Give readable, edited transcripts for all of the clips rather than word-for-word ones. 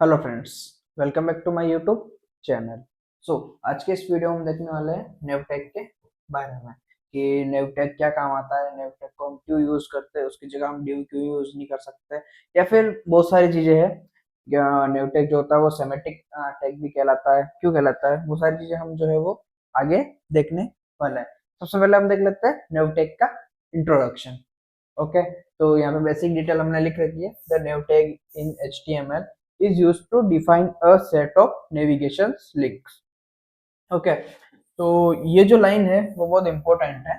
Hello friends, welcome back to my YouTube channel. आज के इस वीडियो में हम देखने वाले हैं नेवटेक के बारे में कि नेवटेक क्या काम आता है, नेवटेक को हम क्यों यूज़ करते हैं, उसकी जगह हम डिव क्यों यूज़ नहीं कर सकते, या फिर बहुत सारी चीज़ें हैं। नेवटेक जो होता है वो सेमेटिक टेक भी कहलाता है, क्यों कहलाता है, वो सारी चीज़ें हम जो है वो आगे देखने वाले हैं। सबसे पहले हम देख लेते हैं नेवटेक का इंट्रोडक्शन। ओके, तो यहाँ पे बेसिक डिटेल हमने लिख रखी है। The nav tag in HTML is used to define a set of navigation links। Okay, तो ये जो लाइन है वो बहुत इंपॉर्टेंट है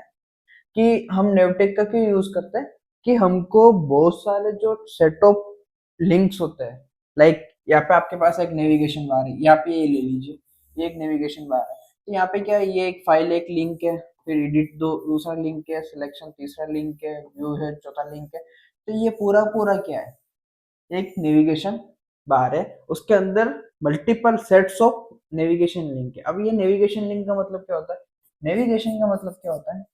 कि हम नेवटेक का क्यों यूज करते हैं कि हमको बहुत सारे जो सेट ऑफ लिंक्स होते हैं, लाइक यहाँ पे आपके पास एक नेविगेशन बार है, यहाँ पे ये ले लीजिए, ये एक नेविगेशन बार है। तो यहाँ पे क्या है, ये एक फाइल, एक लिंक है, फिर एडिट दो दूसरा लिंक है, सिलेक्शन तीसरा लिंक है, व्यू है चौथा लिंक है। तो ये पूरा पूरा क्या है, एक नेविगेशन बार है, उसके अंदर multiple sets of navigation link है। अब ये नेविगेशन लिंक का मतलब क्या होता है, नेविगेशन का मतलब क्या होता है,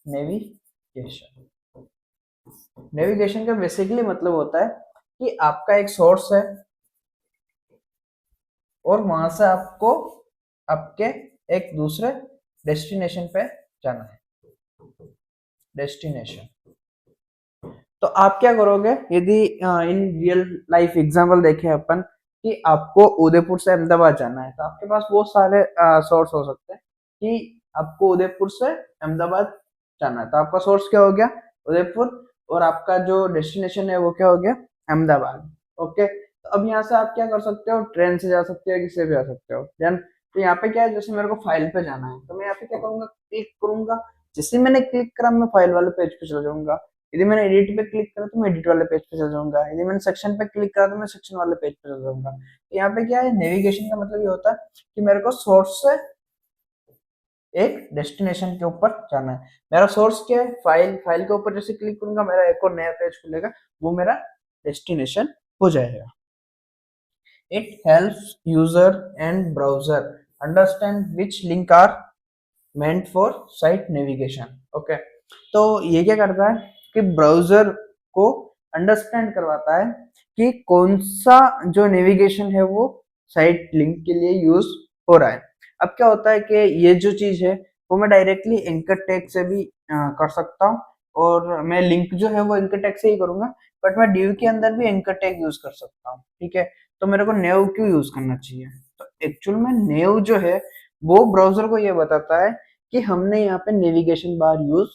नेविगेशन नेविगेशन का बेसिकली मतलब होता है कि आपका एक सोर्स है और वहां से आपको आपके एक दूसरे डेस्टिनेशन पे जाना है। डेस्टिनेशन, तो आप क्या करोगे यदि इन रियल लाइफ एग्जांपल देखें अपन कि आपको उदयपुर से अहमदाबाद जाना है, तो आपके पास बहुत सारे सोर्स हो सकते हैं कि आपको उदयपुर से अहमदाबाद जाना है। तो आपका सोर्स क्या हो गया, उदयपुर, और आपका जो डेस्टिनेशन है वो क्या हो गया, अहमदाबाद। ओके, तो अब यहाँ से आप क्या कर सकते हो, ट्रेन से जा सकते हो, किससे भी जा सकते हो। देन तो यहाँ पे क्या है, जैसे मेरे को फाइल पे जाना है तो मैं यहाँ पे क्या करूंगा, क्लिक करूंगा। जैसे मैंने क्लिक करा मैं फाइल वाले पेज पे चला जाऊंगा। यदि मैंने एडिट पे क्लिक करा तो मैं एडिट वाले पेज पे चल जाऊंगा। यदि मैंने सेक्शन पे क्लिक करा तो मैं सेक्शन वाले पेज पे चल जाऊंगा। तो यहाँ पे क्या है, नेविगेशन का मतलब ये होता है कि मेरे को सोर्स से एक डेस्टिनेशन के ऊपर जाना है। मेरा सोर्स क्या है, फाइल। फाइल के ऊपर जैसे क्लिक करूंगा मेरा एक और नया पेज खुलेगा, वो मेरा डेस्टिनेशन हो जाएगा। It helps user and browser understand which link are meant for site navigation. Okay, तो ये क्या करता है कि ब्राउजर को अंडरस्टैंड करवाता है कि कौन सा जो नेविगेशन है वो साइट लिंक के लिए यूज हो रहा है। अब क्या होता है कि ये जो चीज है वो मैं डायरेक्टली एंकर टैग से भी कर सकता हूँ, और मैं लिंक जो है वो एंकर टैग से ही करूंगा, बट मैं डिव के अंदर भी एंकर टैग यूज कर सकता हूँ। ठीक है, तो मेरे को नेव क्यों यूज करना चाहिए, तो एक्चुअल में नेव जो है वो ब्राउजर को ये बताता है कि हमने यहाँ पे नेविगेशन बार यूज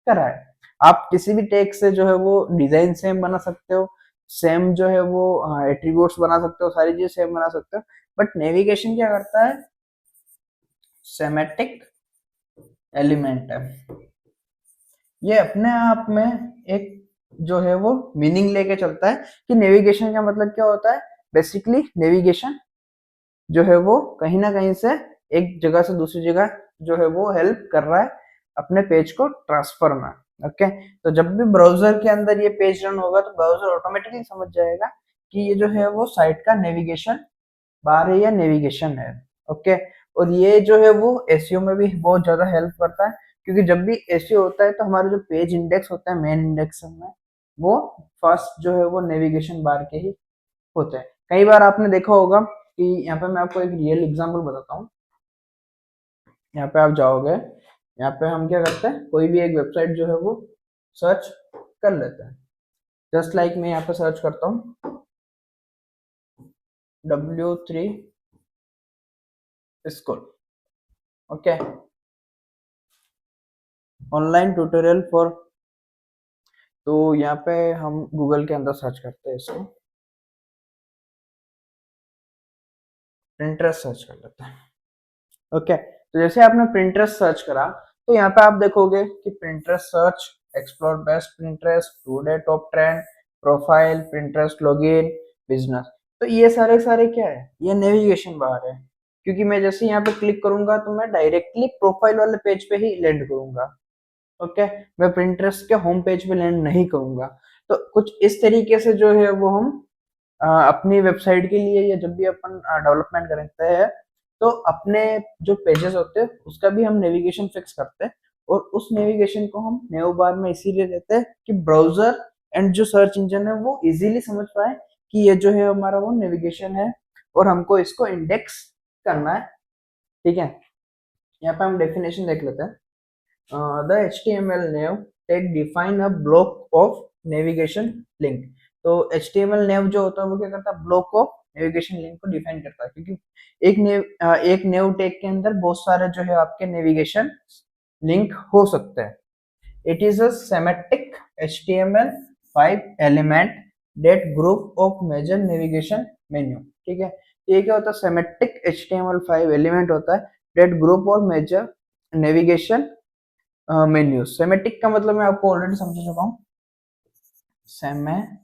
करा है। आप किसी भी टैग से जो है वो डिजाइन सेम बना सकते हो, सेम जो है वो एट्रीब्यूट्स बना सकते हो, सारी चीजें सेम बना सकते हो, बट नेविगेशन क्या करता है, सेमेटिक एलिमेंट है। ये अपने आप में एक जो है वो मीनिंग लेके चलता है कि नेविगेशन का मतलब क्या होता है। बेसिकली नेविगेशन जो है वो कहीं ना कहीं से एक जगह से दूसरी जगह जो है वो हेल्प कर रहा है अपने पेज को ट्रांसफर में। ओके, तो जब भी ब्राउजर के अंदर ये पेज रन होगा तो ब्राउजर ऑटोमेटिकली समझ जाएगा कि ये जो है वो साइट का नेविगेशन बार है या नेविगेशन है। ओके, और ये जो है वो एसईओ में भी बहुत ज्यादा हेल्प करता है, क्योंकि जब भी एसईओ होता है तो हमारे जो पेज इंडेक्स होता है मेन इंडेक्स में, वो फर्स्ट जो है वो नेविगेशन बार के ही होते हैं। कई बार आपने देखा होगा कि यहाँ पे मैं आपको एक रियल एग्जांपल बताता हूँ। यहाँ पे आप जाओगे, यहाँ पे हम क्या करते हैं, कोई भी एक वेबसाइट जो है वो सर्च कर लेते हैं। जस्ट लाइक मैं यहाँ पे सर्च करता हूँ W3 school. Okay, online tutorial for, तो यहाँ पे हम गूगल के अंदर सर्च करते हैं इसको, प्रिंटरेस्ट सर्च कर लेते हैं। ओके, तो जैसे आपने प्रिंटरेस्ट सर्च करा तो यहाँ पे आप देखोगे कि Pinterest search, explore best Pinterest, today top trend, profile, Pinterest login, business. तो ये सारे सारे क्या है, ये नेविगेशन बार है, क्योंकि मैं जैसे यहाँ पे क्लिक करूंगा तो मैं डायरेक्टली प्रोफाइल वाले पेज पे ही लैंड करूंगा। ओके, मैं प्रिंटरेस्ट के होम पेज पे लैंड नहीं करूंगा। तो कुछ इस तरीके से जो है वो हम अपनी वेबसाइट के लिए या जब भी अपन डेवलपमेंट करते हैं तो अपने जो पेजेस होते हैं उसका भी हम नेविगेशन फिक्स करते हैं, और उस नेविगेशन को हम नेव बार में इसीलिए देते हैं कि ब्राउजर एंड जो सर्च इंजन है वो इजीली समझ पाए कि ये जो है हमारा वो नेविगेशन है और हमको इसको इंडेक्स करना है, ठीक है। यहाँ पे हम डेफिनेशन देख लेते हैं। The HTML nav tag define a block of navigation link। तो HTML nav जो होता है वो क्या करता है, ब्लॉक ऑफ नेविगेशन लिंक को डिफाइन करता है, क्योंकि एक नेव टैग के अंदर बहुत सारे जो है आपके नेविगेशन लिंक हो सकते हैं। It is a semantic HTML5 element that group of major navigation menu, ठीक है। ये क्या होता है, सेमेटिक HTML5 एलिमेंट होता है that group और major navigation मेन्यू। सेमेटिक का मतलब मैं आपको ऑलरेडी समझा चुका हूँ, सेमेटिक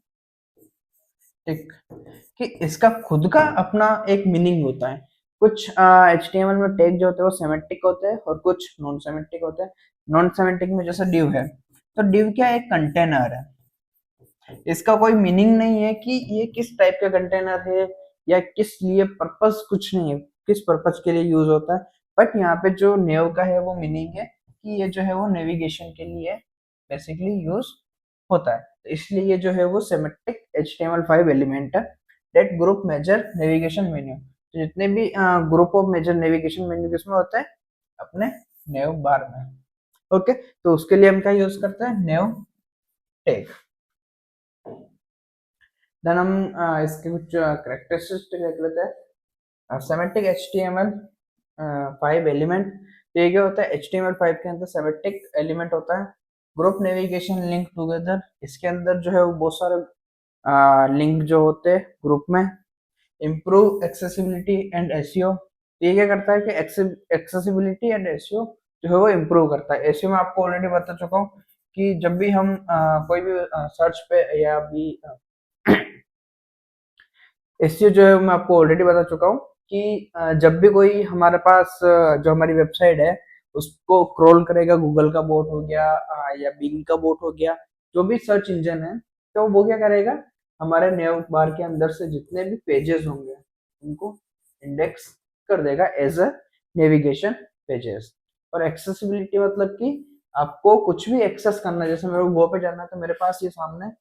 कि इसका खुद का अपना एक मीनिंग होता है। कुछ HTML में टैग जो होते हैं वो सेमेटिक होते हैं और कुछ नॉन सेमेटिक होते हैं। नॉन सेमेटिक में जैसे डिव है, तो डिव क्या एक कंटेनर है, इसका कोई मीनिंग नहीं है कि ये किस टाइप का कंटेनर है या किस लिए पर्पस, कुछ नहीं है किस पर्पस के लिए यूज होता है। बट यहाँ पे जो नेव का है वो मीनिंग है कि ये जो है वो नेविगेशन के लिए बेसिकली यूज होता है, तो इसलिए ये जो है वो सेमेटिक HTML5 एलिमेंट है that group major navigation menu. तो जितने भी group of major navigation menu किसमें होता है, अपने नेव बार में। ओके, तो उसके लिए हम क्या यूज करते हैं, नेव टैग। देन हम इसके कुछ करेक्टरिस्टिक देख लेते हैं। सेमेटिक HTML5 एलिमेंट, ये क्या होता है, HTML5 के अंदर सेमेटिक एलिमेंट होता है, ग्रुप नेविगेशन लिंक टुगेदर। इसके अंदर जो है वो बहुत सारे लिंक जो होते हैं ग्रुप में। इम्प्रूव एक्सेसिबिलिटी एंड एसईओ, ये क्या करता है कि एक्सेसिबिलिटी एंड एसईओ जो है वो इम्प्रूव करता है। एसईओ में आपको ऑलरेडी बता चुका हूँ कि जब भी हम कोई भी सर्च पे या भी एसईओ जो है मैं आपको ऑलरेडी बता चुका हूँ कि जब भी कोई हमारे पास जो हमारी वेबसाइट है उसको क्रॉल करेगा, गूगल का बोट हो गया या बिंग का बोट हो गया, जो भी सर्च इंजन है, तो वो क्या करेगा, हमारे नेव बार के अंदर से जितने भी पेजेस होंगे उनको इंडेक्स कर देगा एज अ नेविगेशन पेजेस। और एक्सेसिबिलिटी मतलब कि आपको कुछ भी एक्सेस करना है, जैसे मेरे को गो पे जाना है तो मेरे पास ये सामने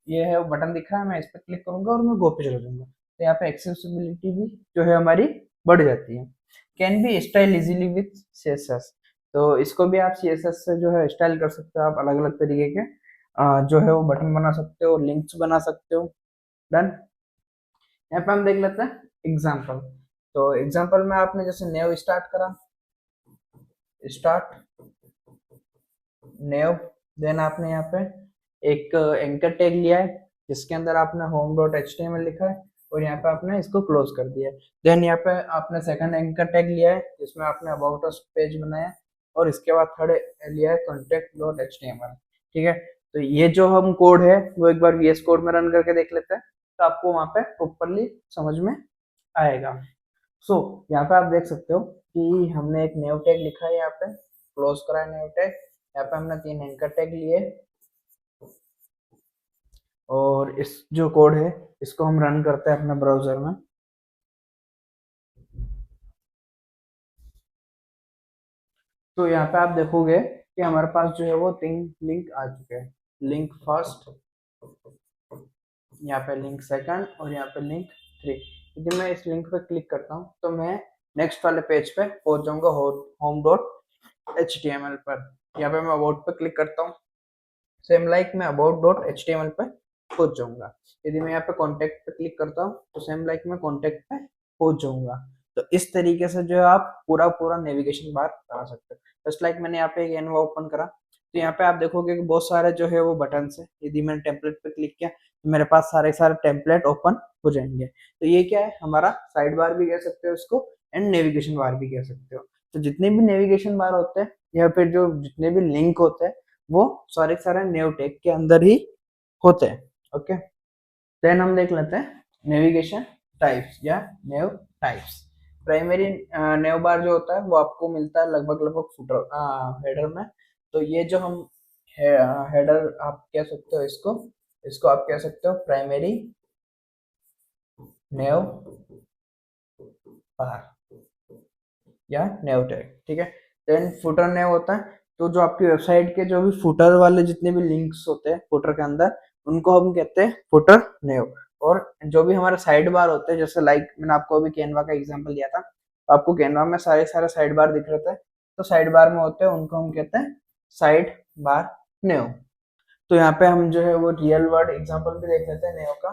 ये है बटन दिख रहा है, मैं इस पर क्लिक करूंगा और मैं गो पे चला जाऊंगा, तो यहाँ पे एक्सेसिबिलिटी भी जो है हमारी बढ़ जाती है। Can be style easily with CSS, तो इसको भी आप CSS से जो है स्टाइल कर सकते हो, आप अलग अलग तरीके के जो है वो बटन बना सकते हो, लिंक्स बना सकते हो। डन। यहाँ पे हम देख लेते हैं एग्जाम्पल। तो एग्जाम्पल में आपने जैसे नेव स्टार्ट करा, स्टार्ट नेव, देन आपने यहाँ पे एक एंकर टैग लिया है जिसके अंदर आपने home.html लिखा है और यहाँ पे आपने इसको क्लोज कर दिया है। देन यहाँ पे आपने सेकंड एंकर टैग लिया है जिसमें आपने अबाउट अस पेज बनाया और इसके बाद थर्ड लिया है contact.html, ठीक है। तो ये जो हम कोड है वो एक बार VS कोड में रन करके देख लेते हैं, तो आपको वहाँ पे प्रॉपरली समझ में आएगा। सो यहाँ पे आप देख सकते हो कि हमने एक नेव टैग लिखा है, यहाँ पे क्लोज करा है नेव टैग, यहाँ पे हमने 3 एंकर टैग लिए और इस जो कोड है इसको हम रन करते हैं अपने ब्राउजर में। तो यहाँ पे आप देखोगे कि हमारे पास जो है वो 3 लिंक आ चुके हैं, लिंक फर्स्ट, यहाँ पे लिंक सेकंड और यहाँ पे लिंक 3। यदि मैं इस लिंक पे क्लिक करता हूँ तो मैं नेक्स्ट वाले पेज पे पहुंच जाऊंगा home.html पर। यहाँ पे मैं अबाउट पे क्लिक करता हूँ, सेम लाइक मैं about.html पे पहुंच जाऊंगा। यदि मैं यहाँ पे कॉन्टेक्ट पे क्लिक करता हूँ तो सेम लाइक मैं कॉन्टेक्ट पे पहुंच जाऊंगा। तो इस तरीके से जो है आप पूरा पूरा नेविगेशन बार बना सकते हो। जस्ट लाइक मैंने यहाँ पे एक एनवा ओपन करा, तो यहाँ पे आप देखोगे कि बहुत सारे जो है वो बटन है। यदि मैंने टेम्पलेट पे क्लिक किया तो मेरे पास सारे सारे टेम्पलेट ओपन हो जाएंगे। तो ये क्या है, हमारा साइड बार भी कह सकते हो इसको एंड नेविगेशन बार भी कह सकते हो। तो जितने भी नेविगेशन बार होते हैं या फिर जो जितने भी लिंक होते हैं वो सारे सारे नेव टैग के अंदर ही होते हैं। ओके, देन हम देख लेते हैं नेविगेशन टाइप्स या नेव टाइप्स। प्राइमरी नेव बार जो होता है वो आपको मिलता है लगभग लगभग फुटर हेडर में। तो ये जो हम हेडर आप कह सकते हो, इसको इसको आप कह सकते हो प्राइमरी नेव बार या नेव टैग, ठीक है। देन फुटर नेव होता है, तो जो आपकी वेबसाइट के जो भी फुटर वाले जितने भी लिंक्स होते हैं फुटर के अंदर उनको हम कहते हैं फुटर नेव। और जो भी हमारे साइड बार होते हैं, जैसे लाइक मैंने आपको अभी कैनवा का एग्जांपल दिया था, तो आपको कैनवा में सारे सारे साइड बार दिख रहे थे, तो साइड बार में होते हैं उनको हम कहते हैं साइड बार नेव। तो यहाँ पे हम जो है वो रियल वर्ड एग्जांपल भी देख लेते हैं नेव का।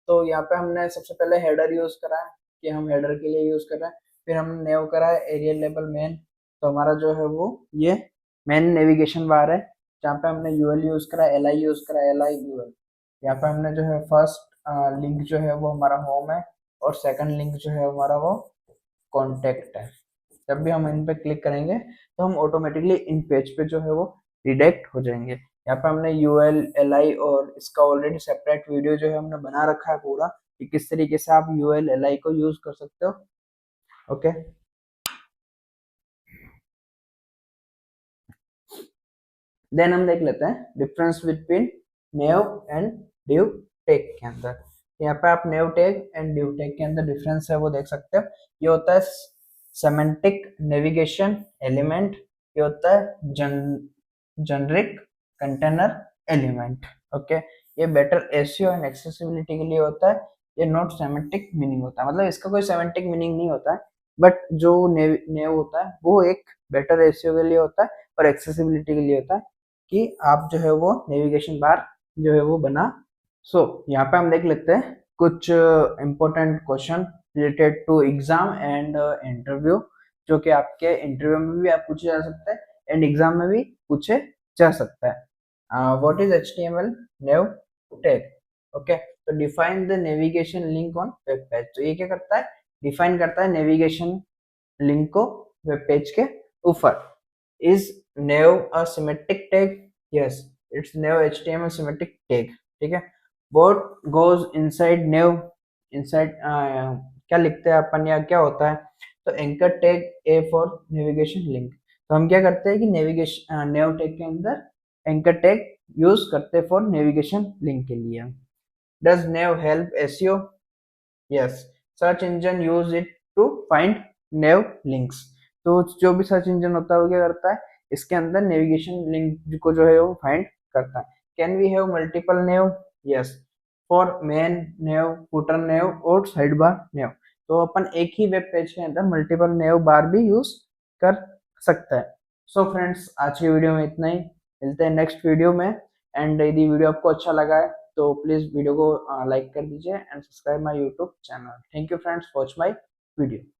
तो यहाँ पे हमने सबसे पहले हेडर यूज करा है कि हम हेडर के लिए यूज कर रहे हैं, फिर हमने नेव करा है एरियल लेबल मेन, तो हमारा जो है वो ये मेन नेविगेशन बार है, जहाँ पे हमने यूएल यूज करा, एल आई यूज करा, एल आई यूएल। यहाँ पे हमने जो है फर्स्ट लिंक जो है वो हमारा होम है, और सेकंड लिंक जो है हमारा वो कॉन्टेक्ट है। जब भी हम इन पे क्लिक करेंगे तो हम ऑटोमेटिकली इन पेज पे जो है वो रिडायरेक्ट हो जाएंगे। यहाँ पे हमने यूएल एल आई और इसका ऑलरेडी सेपरेट वीडियो जो है हमने बना रखा है पूरा, कि किस तरीके से आप यूएल एल आई को यूज कर सकते हो। ओके, देन हम देख लेते हैं difference between naive and div tag के अंदर। यहाँ पे आप नेव टैग एंड डिव टैग के अंदर डिफरेंस है वो देख सकते हो। ये होता है सेमेंटिक नेविगेशन एलिमेंट, ये होता है जेनरिक कंटेनर एलिमेंट। ओके, ये बेटर एसईओ एंड एक्सेसिबिलिटी के लिए होता है। ये नॉट सेमेंटिक मीनिंग होता है, मतलब इसका कोई सेमेंटिक मीनिंग नहीं होता है, बट जो नेव होता है वो एक बेटर एसईओ के लिए होता है और एक्सेसिबिलिटी के लिए होता है, कि आप जो है वो नेविगेशन बार जो है वो बना। यहाँ पे हम देख लेते हैं कुछ important question related to exam and interview, जो कि आपके इंटरव्यू में भी आप पूछे जा सकते हैं एंड एग्जाम में भी पूछे जा सकता है। What is HTML nav tag? Okay, तो define the navigation link on web page. तो ये क्या करता है, डिफाइन करता है नेविगेशन लिंक को वेब पेज के ऊपर। Is nav a symmetric tag? Yes, it's nav HTML symmetric tag. ठीक है, what goes inside nav, inside क्या लिखते हैं अपन या क्या होता है, तो anchor tag a for navigation link. तो हम क्या करते हैं कि नेविगेशन नेव टैग के अंदर एंकर टैग यूज करते हैं फॉर नेविगेशन लिंक के लिए। Does nav help SEO? Yes, search engine use it to find nav links. तो जो भी सर्च इंजन होता है वो क्या करता है, इसके अंदर नेविगेशन लिंक को जो है वो फाइंड करता है। Can we have multiple nav? Yes, for main nav, footer nav और साइड बार नेव। तो अपन एक ही वेब पेज के अंदर मल्टीपल नेव बार भी यूज कर सकता है। सो फ्रेंड्स, आज की वीडियो में इतना ही, मिलते हैं नेक्स्ट वीडियो में। एंड यदि वीडियो आपको अच्छा लगा है तो प्लीज वीडियो को लाइक कर दीजिए and subscribe my YouTube channel. Thank you friends, watch my video.